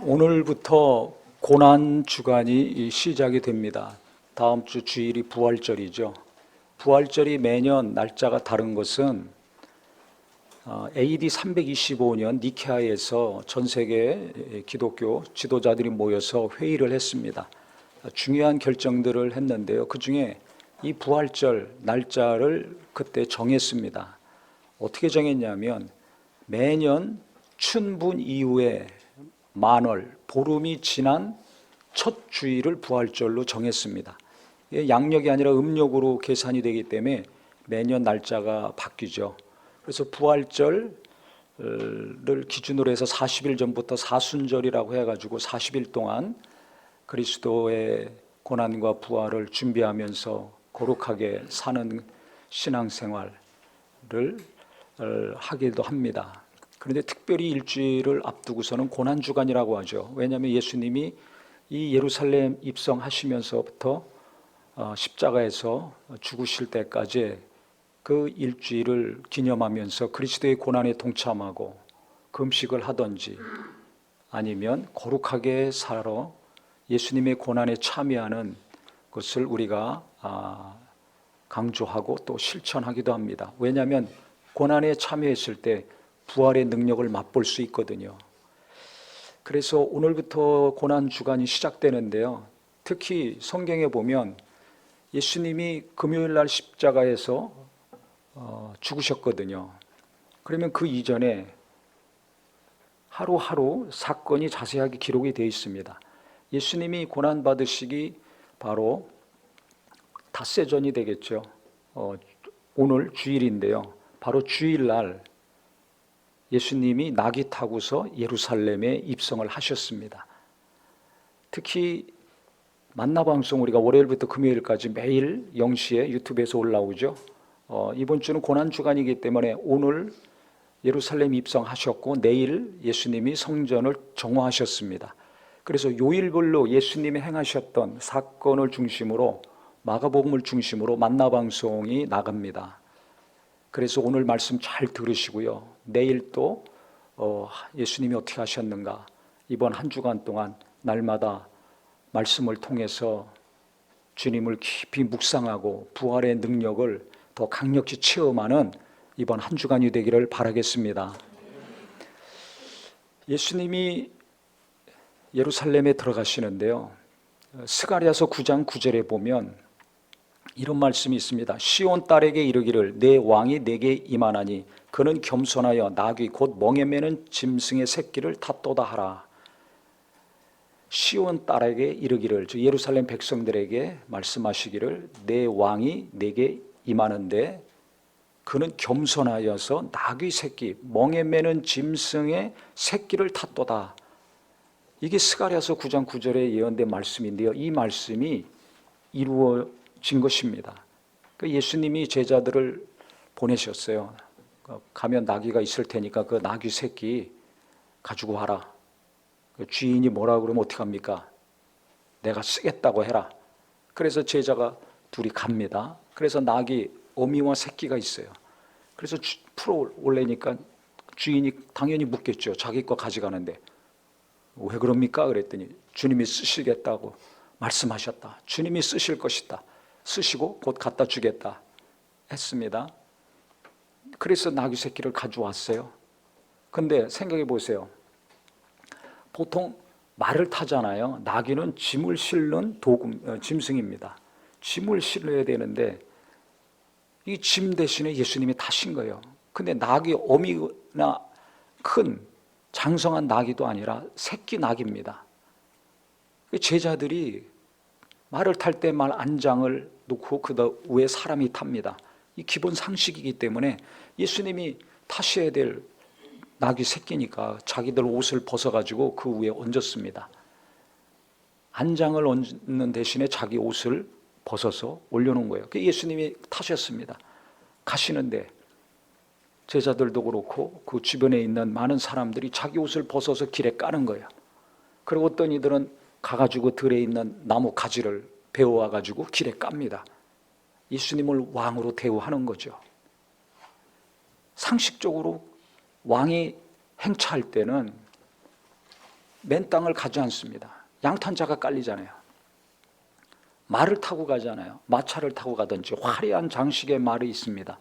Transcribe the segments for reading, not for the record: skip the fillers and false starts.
오늘부터 고난 주간이 시작이 됩니다. 다음 주 주일이 부활절이죠. 부활절이 매년 날짜가 다른 것은 AD 325년 니케아에서 전 세계 기독교 지도자들이 모여서 회의를 했습니다. 중요한 결정들을 했는데요. 그 중에 이 부활절 날짜를 그때 정했습니다. 어떻게 정했냐면 매년 춘분 이후에 만월, 보름이 지난 첫 주일을 부활절로 정했습니다. 양력이 아니라 음력으로 계산이 되기 때문에 매년 날짜가 바뀌죠. 그래서 부활절을 기준으로 해서 40일 전부터 사순절이라고 해가지고 40일 동안 그리스도의 고난과 부활을 준비하면서 거룩하게 사는 신앙생활을 하기도 합니다. 그런데 특별히 일주일을 앞두고서는 고난주간이라고 하죠. 왜냐하면 예수님이 이 예루살렘 입성하시면서부터 십자가에서 죽으실 때까지 그 일주일을 기념하면서 그리스도의 고난에 동참하고 금식을 하든지 아니면 거룩하게 살아 예수님의 고난에 참여하는 것을 우리가 강조하고 또 실천하기도 합니다. 왜냐하면 고난에 참여했을 때 부활의 능력을 맛볼 수 있거든요. 그래서 오늘부터 고난 주간이 시작되는데요. 특히 성경에 보면 예수님이 금요일 날 십자가에서 죽으셨거든요. 그러면 그 이전에 하루하루 사건이 자세하게 기록이 되어 있습니다. 예수님이 고난 받으시기 바로 닷새전이 되겠죠. 오늘 주일인데요. 바로 주일날 예수님이 나귀 타고서 예루살렘에 입성을 하셨습니다. 특히 만나방송 우리가 월요일부터 금요일까지 매일 0시에 유튜브에서 올라오죠. 이번 주는 고난주간이기 때문에 오늘 예루살렘 입성하셨고 내일 예수님이 성전을 정화하셨습니다. 그래서 요일별로 예수님이 행하셨던 사건을 중심으로 마가복음을 중심으로 만나방송이 나갑니다. 그래서 오늘 말씀 잘 들으시고요. 내일 또 예수님이 어떻게 하셨는가 이번 한 주간 동안 날마다 말씀을 통해서 주님을 깊이 묵상하고 부활의 능력을 더 강력히 체험하는 이번 한 주간이 되기를 바라겠습니다. 예수님이 예루살렘에 들어가시는데요. 스가랴서 9장 9절에 보면 이런 말씀이 있습니다. 시온 딸에게 이르기를 내 왕이 내게 임하나니 그는 겸손하여 나귀 곧 멍에 매는 짐승의 새끼를 탔도다 하라. 시온 딸에게 이르기를, 즉 예루살렘 백성들에게 말씀하시기를 내 왕이 내게 임하는데 그는 겸손하여서 나귀 새끼 멍에 매는 짐승의 새끼를 탔도다. 이게 스가랴서 9장 9절에 예언된 말씀인데요. 이 말씀이 이루어진 것입니다. 예수님이 제자들을 보내셨어요. 가면 나귀가 있을 테니까 그 나귀 새끼 가지고 와라. 주인이 뭐라 그러면 어떡합니까? 내가 쓰겠다고 해라. 그래서 제자가 둘이 갑니다. 그래서 나귀 어미와 새끼가 있어요. 그래서 풀어 올래니까 주인이 당연히 묻겠죠. 자기 거 가져가는데 왜 그럽니까? 그랬더니 주님이 쓰시겠다고 말씀하셨다. 주님이 쓰실 것이다. 쓰시고 곧 갖다 주겠다 했습니다. 그래서 나귀 새끼를 가져왔어요. 근데 생각해 보세요. 보통 말을 타잖아요. 나귀는 짐을 실는 짐승입니다. 짐을 실어야 되는데 이 짐 대신에 예수님이 타신 거예요. 근데 나귀 어미나 큰 장성한 나귀도 아니라 새끼 나귀입니다. 제자들이 말을 탈 때 말 안장을 놓고 그 위에 사람이 탑니다. 이 기본 상식이기 때문에 예수님이 타셔야 될 나귀 새끼니까 자기들 옷을 벗어가지고 그 위에 얹었습니다. 안장을 얹는 대신에 자기 옷을 벗어서 올려놓은 거예요. 예수님이 타셨습니다. 가시는데 제자들도 그렇고 그 주변에 있는 많은 사람들이 자기 옷을 벗어서 길에 까는 거예요. 그리고 어떤 이들은 가가지고 들에 있는 나무 가지를 베어와가지고 길에 깝니다. 예수님을 왕으로 대우하는 거죠. 상식적으로 왕이 행차할 때는 맨 땅을 가지 않습니다. 양탄자가 깔리잖아요. 말을 타고 가잖아요. 마차를 타고 가든지 화려한 장식의 말이 있습니다.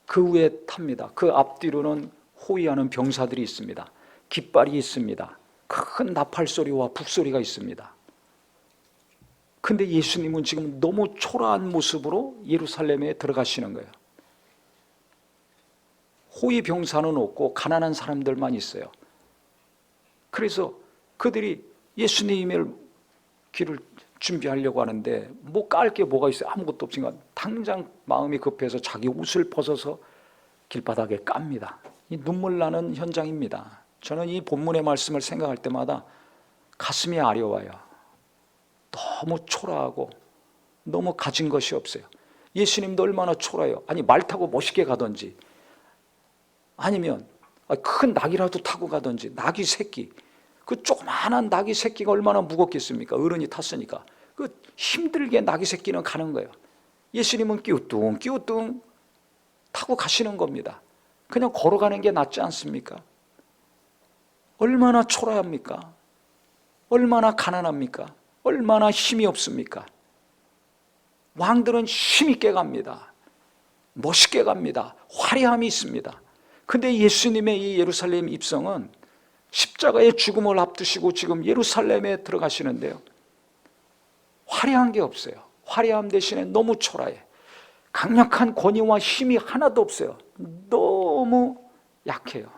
그 위에 탑니다. 그 앞뒤로는 호위하는 병사들이 있습니다. 깃발이 있습니다. 큰 나팔 소리와 북소리가 있습니다. 근데 예수님은 지금 너무 초라한 모습으로 예루살렘에 들어가시는 거예요. 호위 병사는 없고 가난한 사람들만 있어요. 그래서 그들이 예수님의 길을 준비하려고 하는데 뭐 깔 게 뭐가 있어요? 아무것도 없으니까 당장 마음이 급해서 자기 옷을 벗어서 길바닥에 깝니다. 이 눈물 나는 현장입니다. 저는 이 본문의 말씀을 생각할 때마다 가슴이 아려와요. 너무 초라하고 너무 가진 것이 없어요. 예수님도 얼마나 초라해요. 아니 말 타고 멋있게 가든지 아니면 큰 낙이라도 타고 가든지 낙이 새끼 그 조그마한 낙이 새끼가 얼마나 무겁겠습니까? 어른이 탔으니까 그 힘들게 낙이 새끼는 가는 거예요. 예수님은 끼우뚱 타고 가시는 겁니다. 그냥 걸어가는 게 낫지 않습니까? 얼마나 초라합니까? 얼마나 가난합니까? 얼마나 힘이 없습니까? 왕들은 힘있게 갑니다. 멋있게 갑니다. 화려함이 있습니다. 근데 예수님의 이 예루살렘 입성은 십자가의 죽음을 앞두시고 지금 예루살렘에 들어가시는데요. 화려한 게 없어요. 화려함 대신에 너무 초라해. 강력한 권위와 힘이 하나도 없어요. 너무 약해요.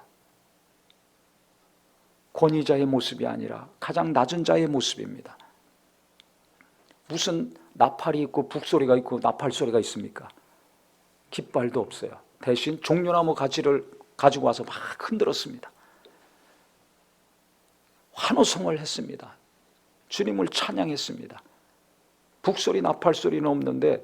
권위자의 모습이 아니라 가장 낮은 자의 모습입니다. 무슨 나팔이 있고 북소리가 있고 나팔 소리가 있습니까? 깃발도 없어요. 대신 종려나무 가지를 가지고 와서 막 흔들었습니다. 환호성을 했습니다. 주님을 찬양했습니다. 북소리 나팔 소리는 없는데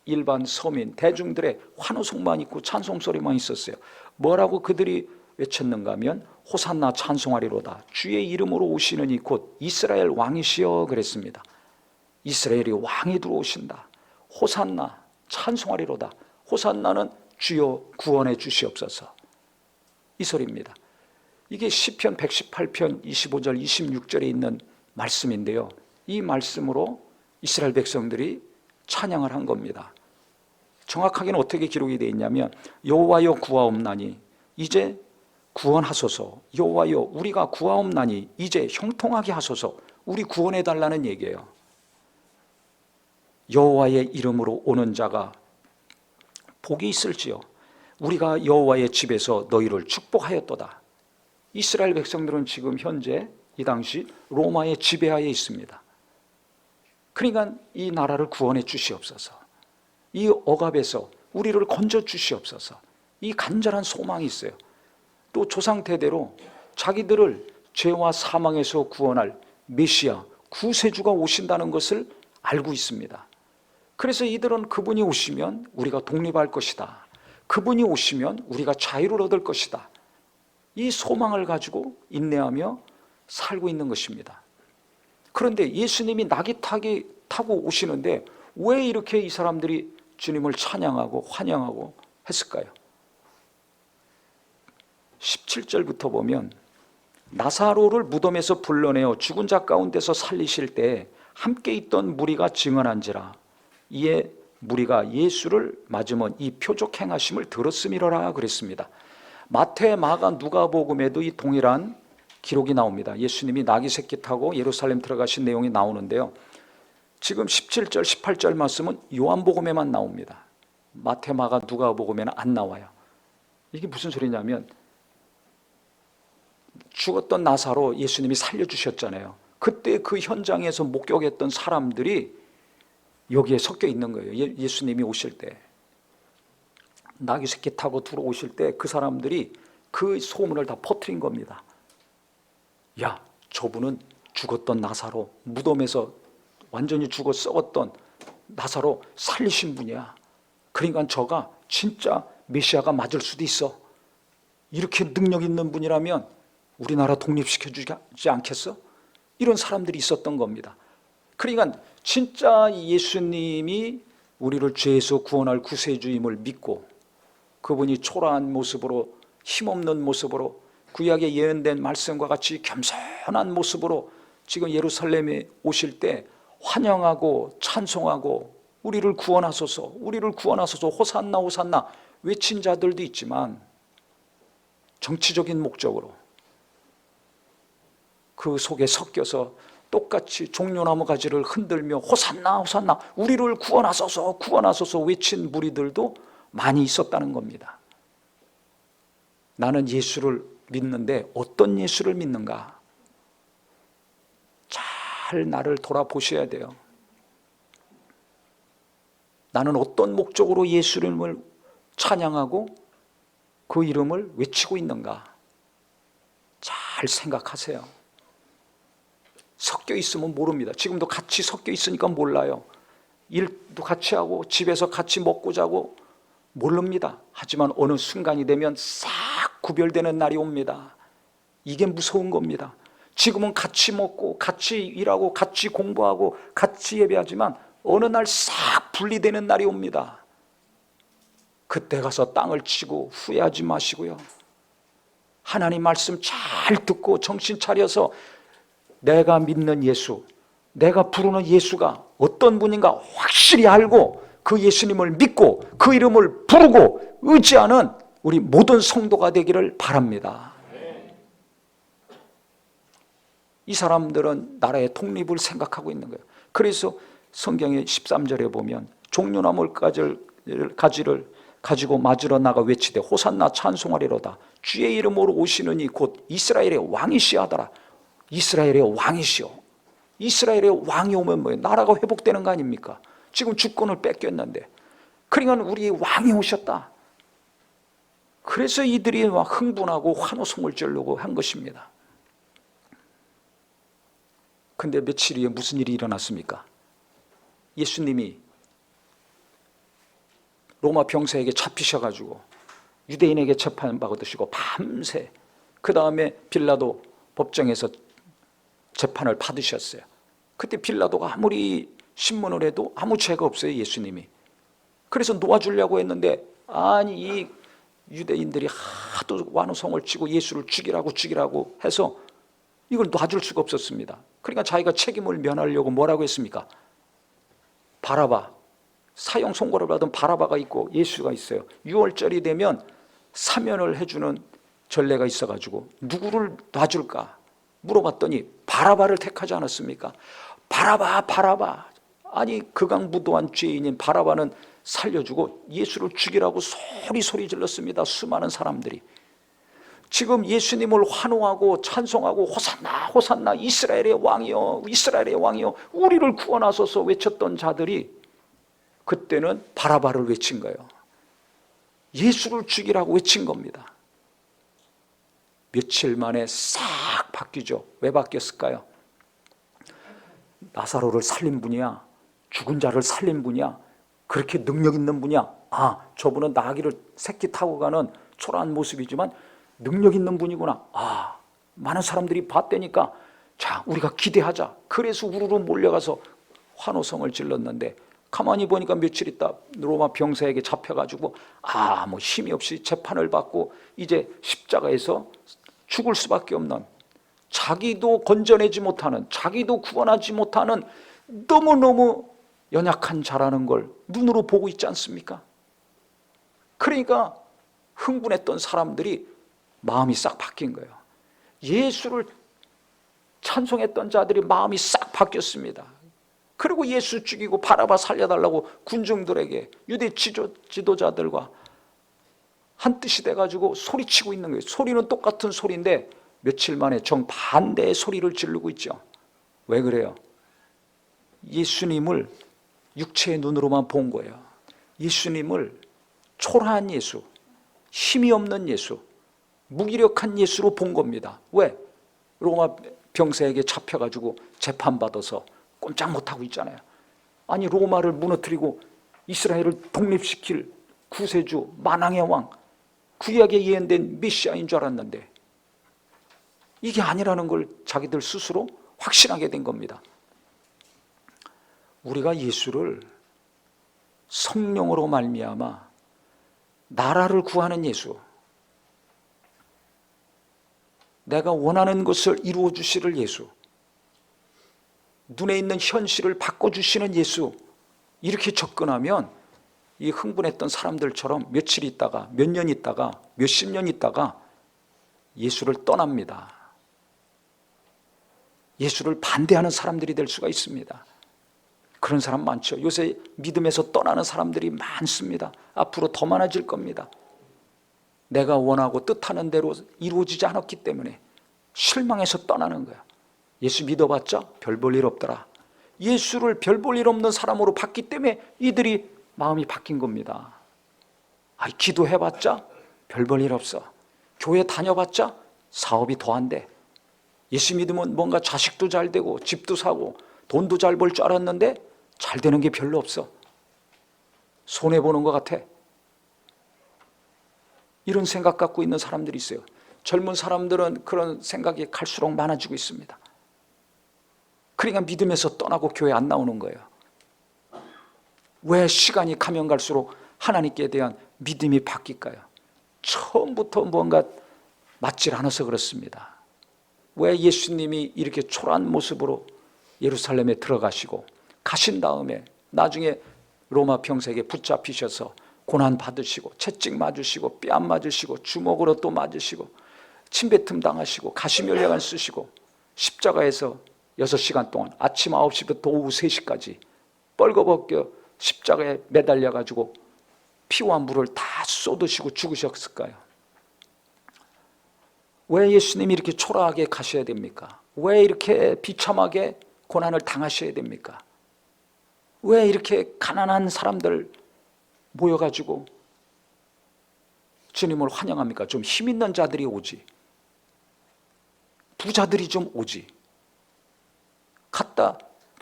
일반 서민 대중들의 환호성만 있고 찬송소리만 있었어요. 뭐라고 그들이 외쳤는가 하면 호산나 찬송하리로다. 주의 이름으로 오시는 이 곧 이스라엘 왕이시여 그랬습니다. 이스라엘이 왕이 들어오신다. 호산나 찬송하리로다. 호산나는 주여 구원해 주시옵소서. 이 소리입니다. 이게 시편 118편 25절 26절에 있는 말씀인데요. 이 말씀으로 이스라엘 백성들이 찬양을 한 겁니다. 정확하게는 어떻게 기록이 되어 있냐면 여호와여 구하옵나니 이제 구원하소서. 여호와여 우리가 구하옵나니 이제 형통하게 하소서. 우리 구원해 달라는 얘기예요. 여호와의 이름으로 오는 자가 복이 있을지요. 우리가 여호와의 집에서 너희를 축복하였도다. 이스라엘 백성들은 지금 현재 이 당시 로마의 지배하에 있습니다. 그러니까 이 나라를 구원해 주시옵소서. 이 억압에서 우리를 건져 주시옵소서. 이 간절한 소망이 있어요. 또 조상 대대로 자기들을 죄와 사망에서 구원할 메시아 구세주가 오신다는 것을 알고 있습니다. 그래서 이들은 그분이 오시면 우리가 독립할 것이다. 그분이 오시면 우리가 자유를 얻을 것이다. 이 소망을 가지고 인내하며 살고 있는 것입니다. 그런데 예수님이 낙이 타고 오시는데 왜 이렇게 이 사람들이 주님을 찬양하고 환영하고 했을까요? 17절부터 보면 나사로를 무덤에서 불러내어 죽은 자 가운데서 살리실 때 함께 있던 무리가 증언한지라. 이에 무리가 예수를 맞으면 이 표적 행하심을 들었음이로라 그랬습니다. 마태, 마가, 누가복음에도 이 동일한 기록이 나옵니다. 예수님이 나귀 새끼 타고 예루살렘 들어가신 내용이 나오는데요. 지금 17절, 18절 말씀은 요한복음에만 나옵니다. 마태, 마가, 누가복음에는 안 나와요. 이게 무슨 소리냐면 죽었던 나사로 예수님이 살려주셨잖아요. 그때 그 현장에서 목격했던 사람들이 여기에 섞여 있는 거예요. 예수님이 오실 때 나귀 새끼 타고 들어오실 때 그 사람들이 그 소문을 다 퍼뜨린 겁니다. 야, 저분은 죽었던 나사로, 무덤에서 완전히 죽어 썩었던 나사로 살리신 분이야. 그러니까 저가 진짜 메시아가 맞을 수도 있어. 이렇게 능력 있는 분이라면 우리나라 독립시켜주지 않겠어? 이런 사람들이 있었던 겁니다. 그러니까 진짜 예수님이 우리를 죄에서 구원할 구세주임을 믿고 그분이 초라한 모습으로 힘없는 모습으로 구약에 예언된 말씀과 같이 겸손한 모습으로 지금 예루살렘에 오실 때 환영하고 찬송하고 우리를 구원하소서, 우리를 구원하소서, 호산나 호산나 외친 자들도 있지만 정치적인 목적으로 그 속에 섞여서 똑같이 종려나무 가지를 흔들며 호산나 호산나 우리를 구원하소서 구원하소서 외친 무리들도 많이 있었다는 겁니다. 나는 예수를 믿는데 어떤 예수를 믿는가? 잘 나를 돌아보셔야 돼요. 나는 어떤 목적으로 예수 이름을 찬양하고 그 이름을 외치고 있는가? 잘 생각하세요. 섞여 있으면 모릅니다. 지금도 같이 섞여 있으니까 몰라요. 일도 같이 하고 집에서 같이 먹고 자고 모릅니다. 하지만 어느 순간이 되면 싹 구별되는 날이 옵니다. 이게 무서운 겁니다. 지금은 같이 먹고 같이 일하고 같이 공부하고 같이 예배하지만 어느 날 싹 분리되는 날이 옵니다. 그때 가서 땅을 치고 후회하지 마시고요. 하나님 말씀 잘 듣고 정신 차려서 내가 믿는 예수, 내가 부르는 예수가 어떤 분인가 확실히 알고 그 예수님을 믿고 그 이름을 부르고 의지하는 우리 모든 성도가 되기를 바랍니다. 이 사람들은 나라의 독립을 생각하고 있는 거예요. 그래서 성경의 13절에 보면 종려나무 가지를 가지고 맞으러 나가 외치되 호산나 찬송하리로다. 주의 이름으로 오시는 이 곧 이스라엘의 왕이시여 하더라. 이스라엘의 왕이시여. 이스라엘의 왕이 오면 뭐예요? 나라가 회복되는 거 아닙니까? 지금 주권을 뺏겼는데. 그러니까 우리 왕이 오셨다. 그래서 이들이 막 흥분하고 환호성을 지르고 한 것입니다. 근데 며칠 후에 무슨 일이 일어났습니까? 예수님이 로마 병사에게 잡히셔가지고 유대인에게 재판받으시고 밤새 그 다음에 빌라도 법정에서 재판을 받으셨어요. 그때 빌라도가 아무리 신문을 해도 아무 죄가 없어요. 예수님이. 그래서 놓아주려고 했는데 아니 이 유대인들이 하도 완호성을 치고 예수를 죽이라고 해서 이걸 놔줄 수가 없었습니다. 그러니까 자기가 책임을 면하려고 뭐라고 했습니까? 바라바, 사형 선고를 받은 바라바가 있고 예수가 있어요. 6월절이 되면 사면을 해주는 전례가 있어가지고 누구를 놔줄까 물어봤더니 바라바를 택하지 않았습니까? 바라바. 아니 극악무도한 죄인인 바라바는 살려주고 예수를 죽이라고 소리 질렀습니다. 수많은 사람들이. 지금 예수님을 환호하고 찬송하고 호산나 이스라엘의 왕이여 우리를 구원하소서 외쳤던 자들이 그때는 바라바를 외친 거예요. 예수를 죽이라고 외친 겁니다. 며칠 만에 싹 바뀌죠. 왜 바뀌었을까요? 나사로를 살린 분이야? 죽은 자를 살린 분이야? 그렇게 능력 있는 분이야? 아, 저분은 나귀를 새끼 타고 가는 초라한 모습이지만 능력 있는 분이구나. 아, 많은 사람들이 봤다니까 자, 우리가 기대하자. 그래서 우르르 몰려가서 환호성을 질렀는데 가만히 보니까 며칠 있다 로마 병사에게 잡혀가지고 뭐 힘이 없이 재판을 받고 이제 십자가에서 죽을 수밖에 없는, 자기도 건져내지 못하는, 자기도 구원하지 못하는 너무너무 연약한 자라는 걸 눈으로 보고 있지 않습니까? 그러니까 흥분했던 사람들이 마음이 싹 바뀐 거예요. 예수를 찬송했던 자들이 마음이 싹 바뀌었습니다. 그리고 예수 죽이고 바라바 살려달라고 군중들에게 유대 지도자들과 한 뜻이 돼가지고 소리치고 있는 거예요. 소리는 똑같은 소리인데 며칠 만에 정반대의 소리를 지르고 있죠. 왜 그래요? 예수님을 육체의 눈으로만 본 거예요. 예수님을 초라한 예수, 힘이 없는 예수, 무기력한 예수로 본 겁니다. 왜? 로마 병사에게 잡혀가지고 재판받아서 꼼짝 못하고 있잖아요. 아니 로마를 무너뜨리고 이스라엘을 독립시킬 구세주, 만왕의 왕, 구약에 예언된 메시아인 줄 알았는데 이게 아니라는 걸 자기들 스스로 확신하게 된 겁니다. 우리가 예수를 성령으로 말미암아 나라를 구하는 예수, 내가 원하는 것을 이루어 주시를 예수, 눈에 있는 현실을 바꿔주시는 예수, 이렇게 접근하면 이 흥분했던 사람들처럼 며칠 있다가, 몇 년 있다가, 몇십 년 있다가 예수를 떠납니다. 예수를 반대하는 사람들이 될 수가 있습니다. 그런 사람 많죠. 요새 믿음에서 떠나는 사람들이 많습니다. 앞으로 더 많아질 겁니다. 내가 원하고 뜻하는 대로 이루어지지 않았기 때문에 실망해서 떠나는 거야. 예수 믿어봤자 별 볼 일 없더라. 예수를 별 볼 일 없는 사람으로 봤기 때문에 이들이 마음이 바뀐 겁니다. 기도해봤자 별 볼 일 없어. 교회 다녀봤자 사업이 더 안 돼. 예수 믿으면 뭔가 자식도 잘 되고 집도 사고 돈도 잘 벌 줄 알았는데 잘 되는 게 별로 없어. 손해보는 것 같아. 이런 생각 갖고 있는 사람들이 있어요. 젊은 사람들은 그런 생각이 갈수록 많아지고 있습니다. 그러니까 믿음에서 떠나고 교회 안 나오는 거예요. 왜 시간이 가면 갈수록 하나님께 대한 믿음이 바뀔까요? 처음부터 뭔가 맞질 않아서 그렇습니다. 왜 예수님이 이렇게 초라한 모습으로 예루살렘에 들어가시고 가신 다음에 나중에 로마 병사에게 붙잡히셔서 고난 받으시고 채찍 맞으시고 뺨 맞으시고 주먹으로 또 맞으시고 침뱉음 당하시고 가시면례관 쓰시고 십자가에서 6시간 동안 아침 9시부터 오후 3시까지 뻘거벗겨 십자가에 매달려 가지고 피와 물을 다 쏟으시고 죽으셨을까요? 왜 예수님이 이렇게 초라하게 가셔야 됩니까? 왜 이렇게 비참하게 고난을 당하셔야 됩니까? 왜 이렇게 가난한 사람들 모여가지고 주님을 환영합니까? 좀 힘 있는 자들이 오지, 부자들이 좀 오지. 갔다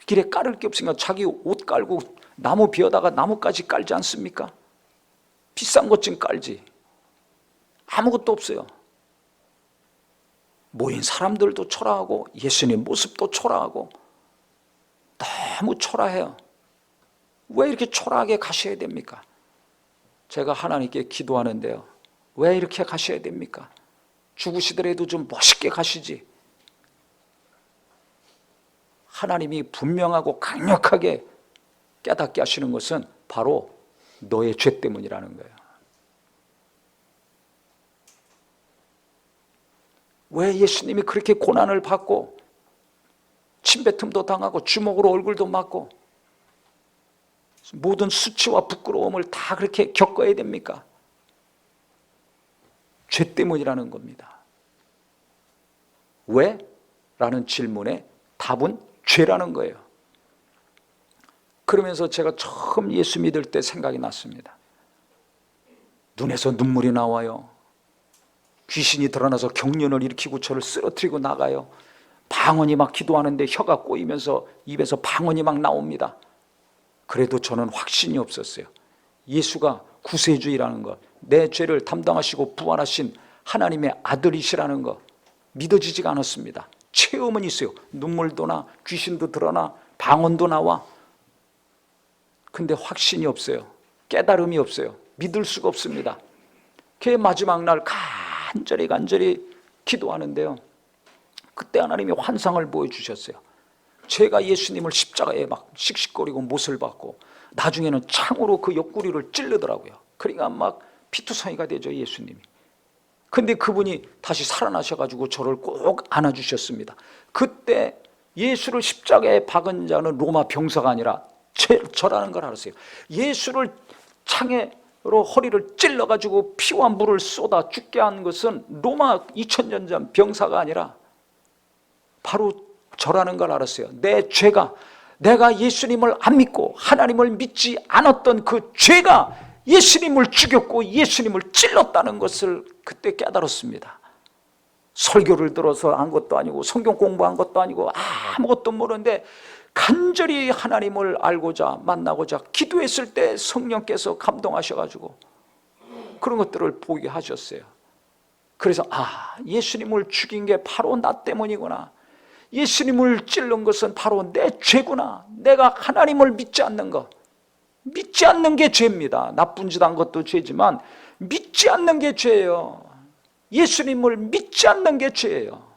길에 깔을 게 없으니까 자기 옷 깔고 나무 비어다가 나무까지 깔지 않습니까? 비싼 것 좀 깔지. 아무것도 없어요. 모인 사람들도 초라하고 예수님 모습도 초라하고 너무 초라해요. 왜 이렇게 초라하게 가셔야 됩니까? 제가 하나님께 기도하는데요, 왜 이렇게 가셔야 됩니까? 죽으시더라도 좀 멋있게 가시지. 하나님이 분명하고 강력하게 깨닫게 하시는 것은 바로 너의 죄 때문이라는 거예요. 왜 예수님이 그렇게 고난을 받고 침뱉음도 당하고 주먹으로 얼굴도 맞고 모든 수치와 부끄러움을 다 그렇게 겪어야 됩니까? 죄 때문이라는 겁니다. 왜? 라는 질문에 답은 죄라는 거예요. 그러면서 제가 처음 예수 믿을 때 생각이 났습니다. 눈에서 눈물이 나와요. 귀신이 드러나서 경련을 일으키고 저를 쓰러뜨리고 나가요. 방언이 막 기도하는데 혀가 꼬이면서 입에서 방언이 막 나옵니다. 그래도 저는 확신이 없었어요. 예수가 구세주의라는 것, 내 죄를 담당하시고 부활하신 하나님의 아들이시라는 것 믿어지지가 않았습니다. 체험은 있어요. 눈물도 나, 귀신도 드러나, 방언도 나와. 근데 확신이 없어요. 깨달음이 없어요. 믿을 수가 없습니다. 그 마지막 날 간절히 기도하는데요, 그때 하나님이 환상을 보여주셨어요. 제가 예수님을 십자가에 막 씩씩거리고 못을 받고 나중에는 창으로 그 옆구리를 찌르더라고요. 그러니까 막 피투성이가 되죠, 예수님이. 근데 그분이 다시 살아나셔가지고 저를 꼭 안아주셨습니다. 그때 예수를 십자가에 박은 자는 로마 병사가 아니라 저라는 걸 알았어요. 예수를 창으로 허리를 찔러가지고 피와 물을 쏟아 죽게 한 것은 로마 2000년 전 병사가 아니라 바로 저라는 걸 알았어요. 내 죄가, 내가 예수님을 안 믿고 하나님을 믿지 않았던 그 죄가 예수님을 죽였고 예수님을 찔렀다는 것을 그때 깨달았습니다. 설교를 들어서 한 것도 아니고 성경 공부한 것도 아니고 아무것도 모르는데 간절히 하나님을 알고자 만나고자 기도했을 때 성령께서 감동하셔가지고 그런 것들을 보게 하셨어요. 그래서 예수님을 죽인 게 바로 나 때문이구나. 예수님을 찔른 것은 바로 내 죄구나. 내가 하나님을 믿지 않는 것, 믿지 않는 게 죄입니다. 나쁜 짓 한 것도 죄지만 믿지 않는 게 죄예요. 예수님을 믿지 않는 게 죄예요.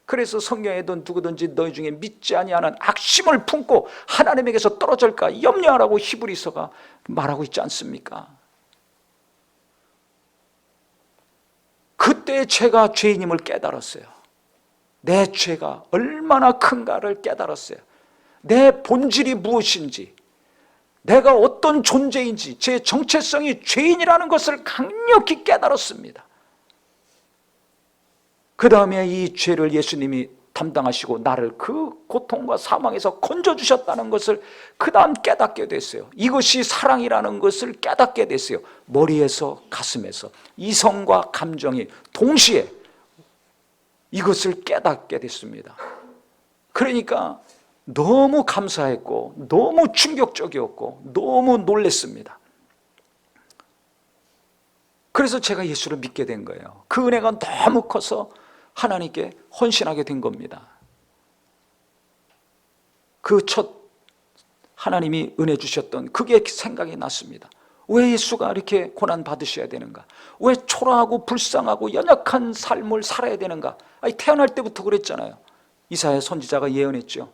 그래서 성경에도 누구든지 너희 중에 믿지 아니하는 악심을 품고 하나님에게서 떨어질까 염려하라고 히브리서가 말하고 있지 않습니까? 그때 제가 죄인임을 깨달았어요. 내 죄가 얼마나 큰가를 깨달았어요. 내 본질이 무엇인지, 내가 어떤 존재인지, 제 정체성이 죄인이라는 것을 강력히 깨달았습니다. 그 다음에 이 죄를 예수님이 담당하시고 나를 그 고통과 사망에서 건져주셨다는 것을 그 다음 깨닫게 됐어요. 이것이 사랑이라는 것을 깨닫게 됐어요. 머리에서 가슴에서 이성과 감정이 동시에 이것을 깨닫게 됐습니다. 그러니까 너무 감사했고 너무 충격적이었고 너무 놀랐습니다. 그래서 제가 예수를 믿게 된 거예요. 그 은혜가 너무 커서 하나님께 헌신하게 된 겁니다. 그 첫 하나님이 은혜 주셨던 그게 생각이 났습니다. 왜 예수가 이렇게 고난 받으셔야 되는가? 왜 초라하고 불쌍하고 연약한 삶을 살아야 되는가? 아니, 태어날 때부터 그랬잖아요. 이사야 선지자가 예언했죠.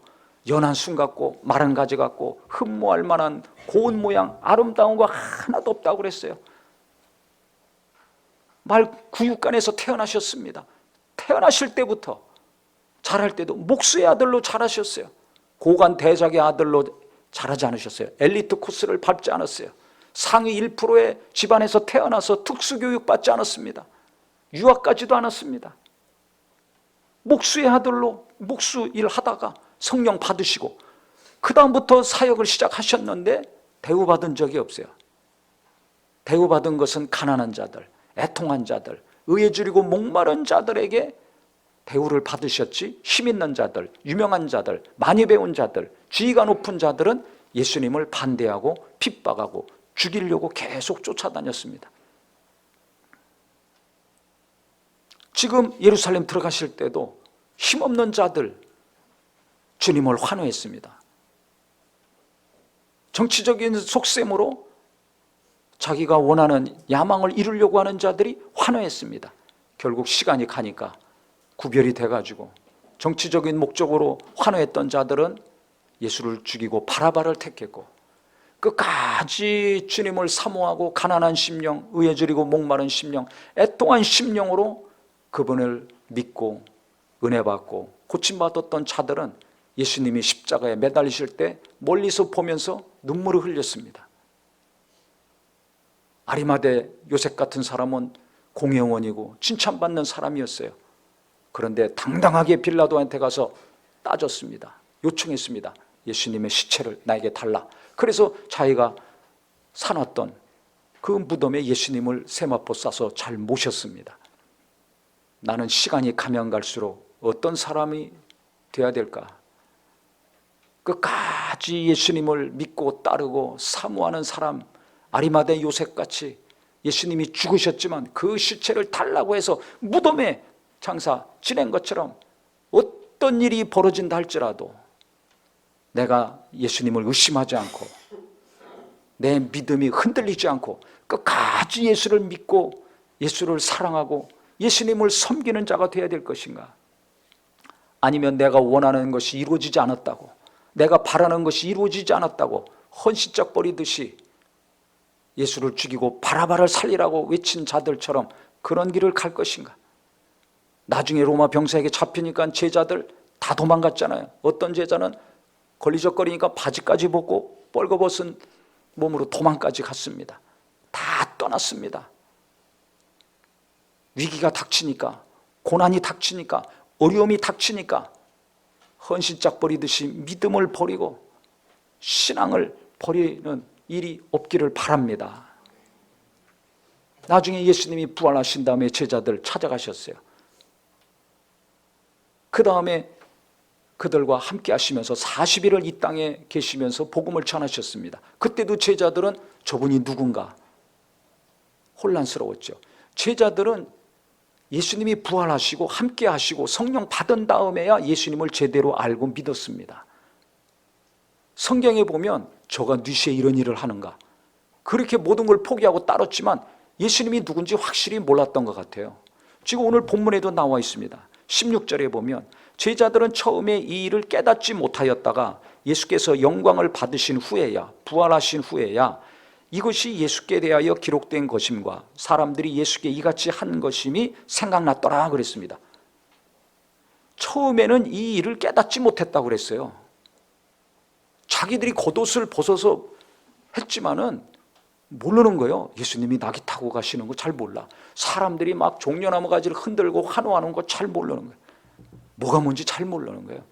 연한 순 같고 마른 가지 같고 흠모할 만한 고운 모양 아름다운 거 하나도 없다고 그랬어요. 말 구육간에서 태어나셨습니다. 태어나실 때부터 자랄 때도 목수의 아들로 자라셨어요. 고관 대작의 아들로 자라지 않으셨어요. 엘리트 코스를 밟지 않았어요. 상위 1%의 집안에서 태어나서 특수교육 받지 않았습니다. 유학 가지도 않았습니다. 목수의 아들로 목수 일 하다가 성령 받으시고 그 다음부터 사역을 시작하셨는데 대우받은 적이 없어요. 대우받은 것은 가난한 자들, 애통한 자들, 의에 줄이고 목마른 자들에게 대우를 받으셨지, 힘 있는 자들, 유명한 자들, 많이 배운 자들, 지위가 높은 자들은 예수님을 반대하고 핍박하고 죽이려고 계속 쫓아다녔습니다. 지금 예루살렘 들어가실 때도 힘없는 자들 주님을 환호했습니다. 정치적인 속셈으로 자기가 원하는 야망을 이루려고 하는 자들이 환호했습니다. 결국 시간이 가니까 구별이 돼가지고 정치적인 목적으로 환호했던 자들은 예수를 죽이고 바라바를 택했고, 끝까지 주님을 사모하고 가난한 심령, 의에 줄이고 목마른 심령, 애통한 심령으로 그분을 믿고 은혜 받고 고침받았던 자들은 예수님이 십자가에 매달리실 때 멀리서 보면서 눈물을 흘렸습니다. 아리마대 요셉 같은 사람은 공회원이고 칭찬받는 사람이었어요. 그런데 당당하게 빌라도한테 가서 따졌습니다. 요청했습니다. 예수님의 시체를 나에게 달라. 그래서 자기가 사놨던 그 무덤에 예수님을 세마포 싸서 잘 모셨습니다. 나는 시간이 가면 갈수록 어떤 사람이 돼야 될까? 끝까지 예수님을 믿고 따르고 사모하는 사람, 아리마대 요셉같이 예수님이 죽으셨지만 그 시체를 달라고 해서 무덤에 장사 지낸 것처럼 어떤 일이 벌어진다 할지라도 내가 예수님을 의심하지 않고 내 믿음이 흔들리지 않고 끝까지 예수를 믿고 예수를 사랑하고 예수님을 섬기는 자가 되어야 될 것인가? 아니면 내가 원하는 것이 이루어지지 않았다고, 내가 바라는 것이 이루어지지 않았다고 헌신짝 버리듯이 예수를 죽이고 바라바를 살리라고 외친 자들처럼 그런 길을 갈 것인가? 나중에 로마 병사에게 잡히니까 제자들 다 도망갔잖아요. 어떤 제자는 걸리적거리니까 바지까지 벗고 뻘거벗은 몸으로 도망까지 갔습니다. 다 떠났습니다. 위기가 닥치니까, 고난이 닥치니까, 어려움이 닥치니까 헌신짝 버리듯이 믿음을 버리고 신앙을 버리는 일이 없기를 바랍니다. 나중에 예수님이 부활하신 다음에 제자들 찾아가셨어요. 그 다음에 그들과 함께 하시면서 40일을 이 땅에 계시면서 복음을 전하셨습니다. 그때도 제자들은 저분이 누군가 혼란스러웠죠. 제자들은 예수님이 부활하시고 함께 하시고 성령 받은 다음에야 예수님을 제대로 알고 믿었습니다. 성경에 보면 저가 뉘시에 이런 일을 하는가, 그렇게 모든 걸 포기하고 따랐지만 예수님이 누군지 확실히 몰랐던 것 같아요. 지금 오늘 본문에도 나와 있습니다. 16절에 보면 제자들은 처음에 이 일을 깨닫지 못하였다가 예수께서 영광을 받으신 후에야, 부활하신 후에야 이것이 예수께 대하여 기록된 것임과 사람들이 예수께 이같이 한 것임이 생각났더라 그랬습니다. 처음에는 이 일을 깨닫지 못했다고 그랬어요. 자기들이 겉옷을 벗어서 했지만은 모르는 거예요. 예수님이 낙이 타고 가시는 거 잘 몰라. 사람들이 막 종려나무 가지를 흔들고 환호하는 거 잘 모르는 거예요. 뭐가 뭔지 잘 모르는 거예요.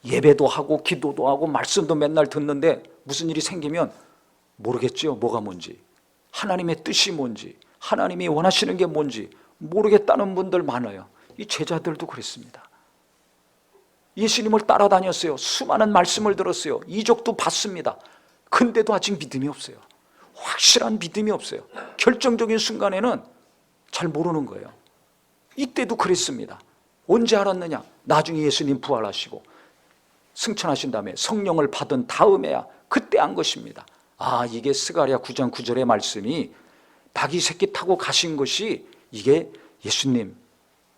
예배도 하고 기도도 하고 말씀도 맨날 듣는데 무슨 일이 생기면 모르겠죠. 뭐가 뭔지, 하나님의 뜻이 뭔지, 하나님이 원하시는 게 뭔지 모르겠다는 분들 많아요. 이 제자들도 그랬습니다. 예수님을 따라다녔어요. 수많은 말씀을 들었어요. 이적도 봤습니다. 근데도 아직 믿음이 없어요. 확실한 믿음이 없어요. 결정적인 순간에는 잘 모르는 거예요. 이때도 그랬습니다. 언제 알았느냐? 나중에 예수님 부활하시고 승천하신 다음에 성령을 받은 다음에야 그때 안 것입니다. 아, 이게 스가랴 9장 9절의 말씀이 닭이 새끼 타고 가신 것이 이게 예수님,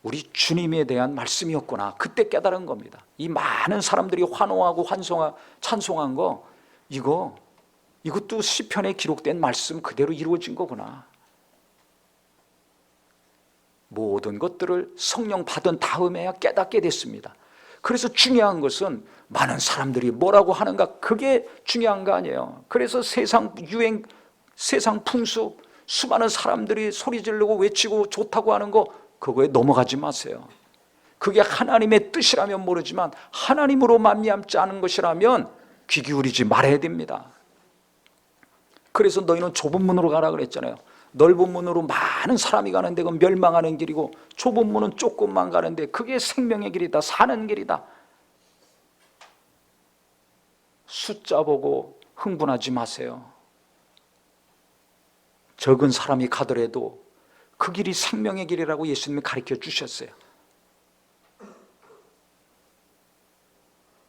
우리 주님에 대한 말씀이었구나. 그때 깨달은 겁니다. 이 많은 사람들이 환호하고 찬송한 거, 이것도 시편에 기록된 말씀 그대로 이루어진 거구나. 모든 것들을 성령 받은 다음에야 깨닫게 됐습니다. 그래서 중요한 것은 많은 사람들이 뭐라고 하는가, 그게 중요한 거 아니에요. 그래서 세상 유행, 세상 풍수, 수많은 사람들이 소리 지르고 외치고 좋다고 하는 거, 그거에 넘어가지 마세요. 그게 하나님의 뜻이라면 모르지만 하나님으로 말미암지 않은 것이라면 귀 기울이지 말아야 됩니다. 그래서 너희는 좁은 문으로 가라 그랬잖아요. 넓은 문으로 많은 사람이 가는데 그건 멸망하는 길이고, 좁은 문은 조금만 가는데 그게 생명의 길이다, 사는 길이다. 숫자 보고 흥분하지 마세요. 적은 사람이 가더라도 그 길이 생명의 길이라고 예수님이 가르쳐 주셨어요.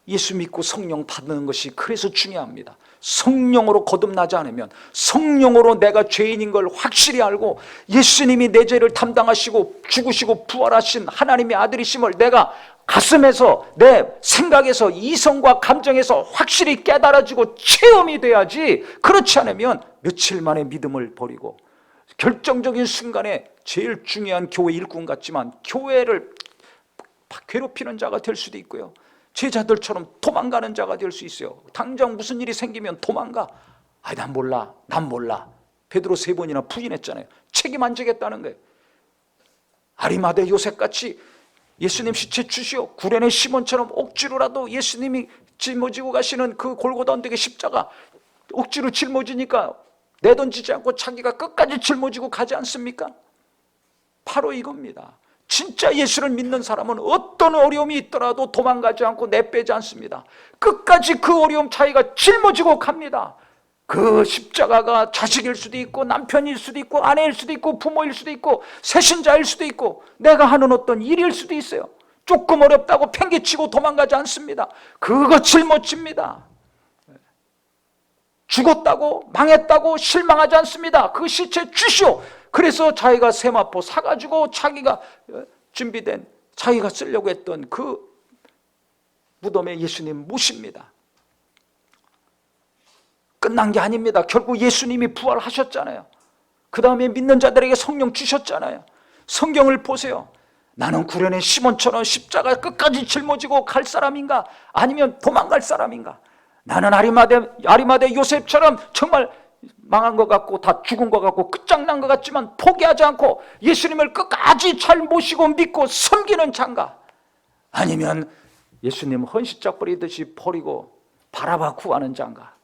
예수 믿고 성령 받는 것이 그래서 중요합니다. 성령으로 거듭나지 않으면, 성령으로 내가 죄인인 걸 확실히 알고 예수님이 내 죄를 담당하시고 죽으시고 부활하신 하나님의 아들이심을 내가 가슴에서, 내 생각에서, 이성과 감정에서 확실히 깨달아지고 체험이 돼야지. 그렇지 않으면 며칠 만에 믿음을 버리고 결정적인 순간에 제일 중요한 교회 일꾼 같지만 교회를 괴롭히는 자가 될 수도 있고요, 제자들처럼 도망가는 자가 될 수 있어요. 당장 무슨 일이 생기면 도망가. 난 몰라. 베드로 3번이나 부인했잖아요. 책임 안 지겠다는 거예요. 아리마대 요셉같이 예수님 시체 주시오, 구레네 시몬처럼 억지로라도 예수님이 짊어지고 가시는 그 골고다 언덕의 십자가 억지로 짊어지니까 내던지지 않고 자기가 끝까지 짊어지고 가지 않습니까? 바로 이겁니다. 진짜 예수를 믿는 사람은 어떤 어려움이 있더라도 도망가지 않고 내빼지 않습니다. 끝까지 그 어려움 자기가 짊어지고 갑니다. 그 십자가가 자식일 수도 있고 남편일 수도 있고 아내일 수도 있고 부모일 수도 있고 세신자일 수도 있고 내가 하는 어떤 일일 수도 있어요. 조금 어렵다고 팽개치고 도망가지 않습니다. 그거 짊어집니다. 죽었다고 망했다고 실망하지 않습니다. 그 시체 주시오. 그래서 자기가 세마포 사가지고 자기가 준비된, 자기가 쓰려고 했던 그 무덤에 예수님 모십니다. 끝난 게 아닙니다. 결국 예수님이 부활하셨잖아요. 그 다음에 믿는 자들에게 성령 주셨잖아요. 성경을 보세요. 나는 구레네 시몬처럼 십자가 끝까지 짊어지고 갈 사람인가, 아니면 도망갈 사람인가? 나는 아리마대 요셉처럼 정말 망한 것 같고 다 죽은 것 같고 끝장난 것 같지만 포기하지 않고 예수님을 끝까지 잘 모시고 믿고 섬기는 자인가? 아니면 예수님 헌시짝 버리듯이 버리고 바라봐 구하는 자인가?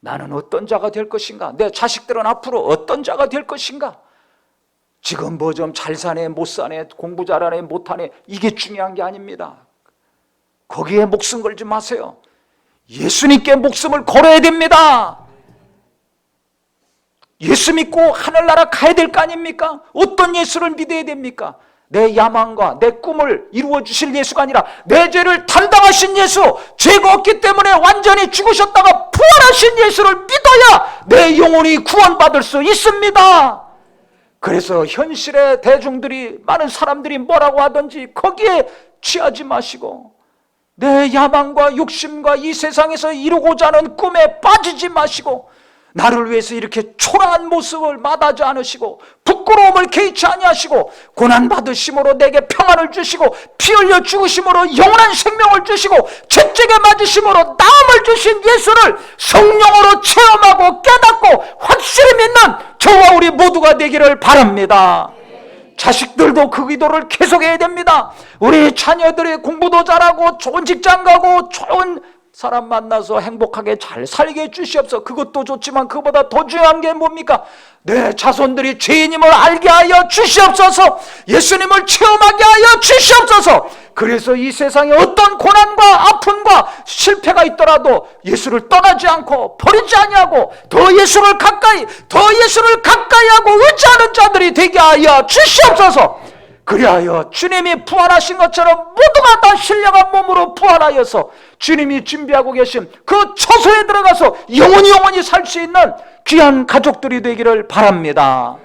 나는 어떤 자가 될 것인가? 내 자식들은 앞으로 어떤 자가 될 것인가? 지금 뭐 좀 잘 사네 못 사네, 공부 잘하네 못하네, 이게 중요한 게 아닙니다. 거기에 목숨 걸지 마세요. 예수님께 목숨을 걸어야 됩니다. 예수 믿고 하늘나라 가야 될 거 아닙니까? 어떤 예수를 믿어야 됩니까? 내 야망과 내 꿈을 이루어 주실 예수가 아니라 내 죄를 담당하신 예수, 죄가 없기 때문에 완전히 죽으셨다가 부활하신 예수를 믿어야 내 영혼이 구원받을 수 있습니다. 그래서 현실의 대중들이, 많은 사람들이 뭐라고 하든지 거기에 취하지 마시고 내 야망과 욕심과 이 세상에서 이루고자 하는 꿈에 빠지지 마시고 나를 위해서 이렇게 초라한 모습을 마다하지 않으시고 부끄러움을 개의치 아니하시고 고난받으심으로 내게 평안을 주시고 피 흘려 죽으심으로 영원한 생명을 주시고 채찍에 맞으심으로 나음을 주신 예수를 성령으로 체험하고 깨닫고 확실히 믿는 저와 우리 모두가 되기를 바랍니다. 자식들도 그 기도를 계속해야 됩니다. 우리 자녀들이 공부도 잘하고 좋은 직장 가고 좋은 사람 만나서 행복하게 잘 살게 해주시옵소서. 그것도 좋지만 그보다 더 중요한 게 뭡니까? 내 자손들이 죄인임을 알게 하여 주시옵소서. 예수님을 체험하게 하여 주시옵소서. 그래서 이 세상에 어떤 고난과 아픔과 실패가 있더라도 예수를 떠나지 않고 버리지 아니하고 더 예수를 가까이 하고 의지하는 자들이 되게 하여 주시옵소서. 그리하여 주님이 부활하신 것처럼 모두가 다 신령한 몸으로 부활하여서 주님이 준비하고 계신 그 처소에 들어가서 영원히 살 수 있는 귀한 가족들이 되기를 바랍니다.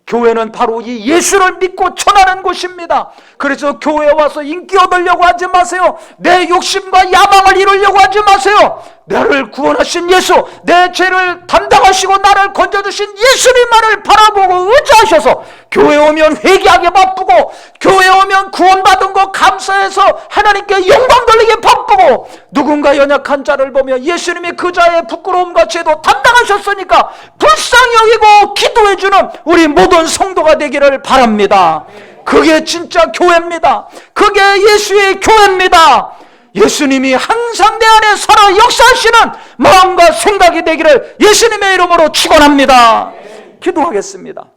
교회는 바로 이 예수를 믿고 전하는 곳입니다. 그래서 교회에 와서 인기 얻으려고 하지 마세요. 내 욕심과 야망을 이루려고 하지 마세요. 나를 구원하신 예수, 내 죄를 담당하시고 나를 건져주신 예수님만을 바라보고 의지하셔서 교회에 오면 회개하게 바쁘고 교회에 오면 구원받은 거 감사해서 하나님께 영광 돌리게 바쁘고 누군가 연약한 자를 보며 예수님이 그 자의 부끄러움과 죄도 담당하셨으니까 불쌍히 여기고 기도해주는 우리 모든 성도가 되기를 바랍니다. 그게 진짜 교회입니다. 그게 예수의 교회입니다. 예수님이 항상 내 안에 살아 역사하시는 마음과 생각이 되기를 예수님의 이름으로 축원합니다. 기도하겠습니다.